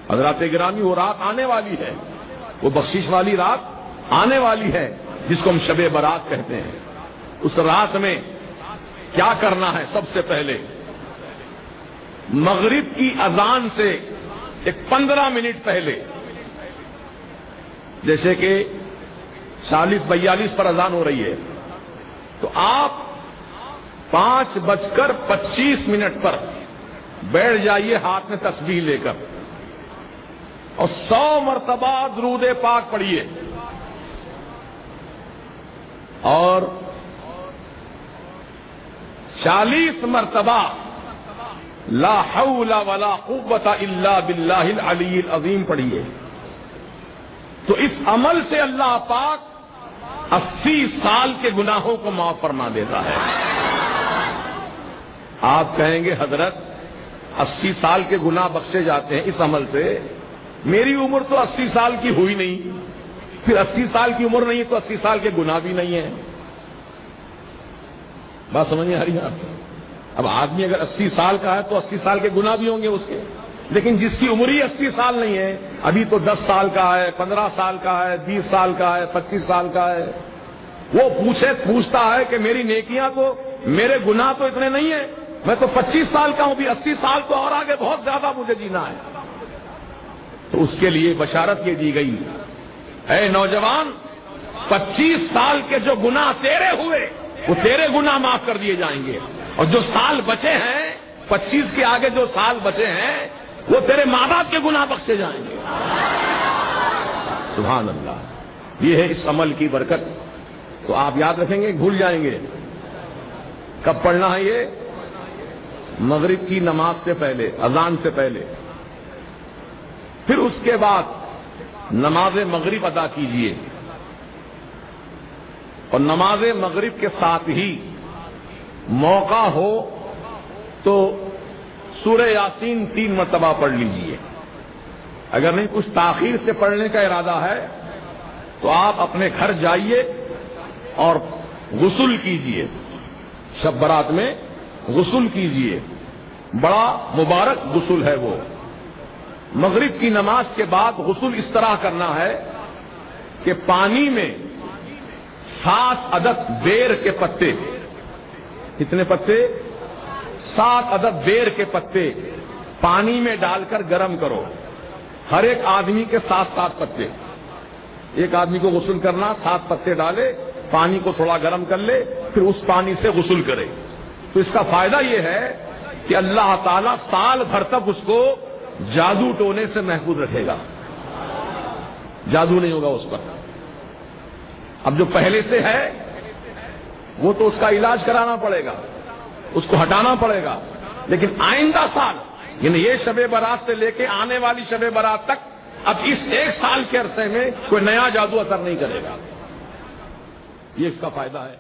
حضرات گرامی، وہ رات آنے والی ہے، وہ بخشش والی رات آنے والی ہے جس کو ہم شب برات کہتے ہیں۔ اس رات میں کیا کرنا ہے؟ سب سے پہلے مغرب کی اذان سے ایک 15 منٹ پہلے، جیسے کہ 40-42 پر اذان ہو رہی ہے، تو آپ 5:25 پر بیٹھ جائیے ہاتھ میں تسبیح لے کر، اور 100 مرتبہ درود پاک پڑھیے، اور 40 مرتبہ لا حول ولا قوت الا باللہ العلی العظیم پڑھیے۔ تو اس عمل سے اللہ پاک 80 سال کے گناہوں کو معاف فرما دیتا ہے۔ آپ کہیں گے حضرت 80 سال کے گناہ بخشے جاتے ہیں اس عمل سے، میری عمر تو 80 سال کی ہوئی نہیں، پھر 80 سال کی عمر نہیں ہے تو 80 سال کے گناہ بھی نہیں ہیں۔ بات سمجھ میں آ رہی ہے آپ کو؟ اب آدمی اگر 80 سال کا ہے تو 80 سال کے گناہ بھی ہوں گے اس کے، لیکن جس کی عمر ہی 80 سال نہیں ہے، ابھی تو 10 سال کا ہے، 15 سال کا ہے، 20 سال کا ہے، 25 سال کا ہے، وہ پوچھتا ہے کہ میری نیکیاں تو، میرے گناہ تو اتنے نہیں ہیں، میں تو 25 سال کا ہوں، بھی 80 سال تو اور آگے بہت زیادہ مجھے جینا ہے۔ تو اس کے لیے بشارت یہ دی گئی، اے نوجوان، 25 سال کے جو گناہ تیرے ہوئے وہ تیرے گناہ معاف کر دیے جائیں گے، اور جو سال بچے ہیں، 25 کے آگے جو سال بچے ہیں وہ تیرے ماں باپ کے گناہ بخشے جائیں گے۔ سبحان اللہ، یہ ہے اس عمل کی برکت۔ تو آپ یاد رکھیں گے، بھول جائیں گے۔ کب پڑھنا ہے یہ؟ مغرب کی نماز سے پہلے، اذان سے پہلے۔ پھر اس کے بعد نماز مغرب ادا کیجیے، اور نماز مغرب کے ساتھ ہی موقع ہو تو سورہ یاسین 3 مرتبہ پڑھ لیجیے۔ اگر نہیں کچھ تاخیر سے پڑھنے کا ارادہ ہے تو آپ اپنے گھر جائیے اور غسل کیجیے، شب برات میں غسل کیجیے، بڑا مبارک غسل ہے وہ۔ مغرب کی نماز کے بعد غسل اس طرح کرنا ہے کہ پانی میں 7 عدد بیر کے پتے، کتنے پتے؟ 7 عدد بیر کے پتے پانی میں ڈال کر گرم کرو، ہر ایک آدمی کے 7 پتے۔ ایک آدمی کو غسل کرنا، 7 پتے ڈالے، پانی کو تھوڑا گرم کر لے، پھر اس پانی سے غسل کرے۔ تو اس کا فائدہ یہ ہے کہ اللہ تعالیٰ سال بھر تک اس کو جادو ٹونے سے محفوظ رکھے گا، جادو نہیں ہوگا اس پر۔ اب جو پہلے سے ہے وہ تو اس کا علاج کرانا پڑے گا، اس کو ہٹانا پڑے گا، لیکن آئندہ سال، یعنی یہ شب برات سے لے کے آنے والی شب برات تک، اب اس 1 سال کے عرصے میں کوئی نیا جادو اثر نہیں کرے گا۔ یہ اس کا فائدہ ہے۔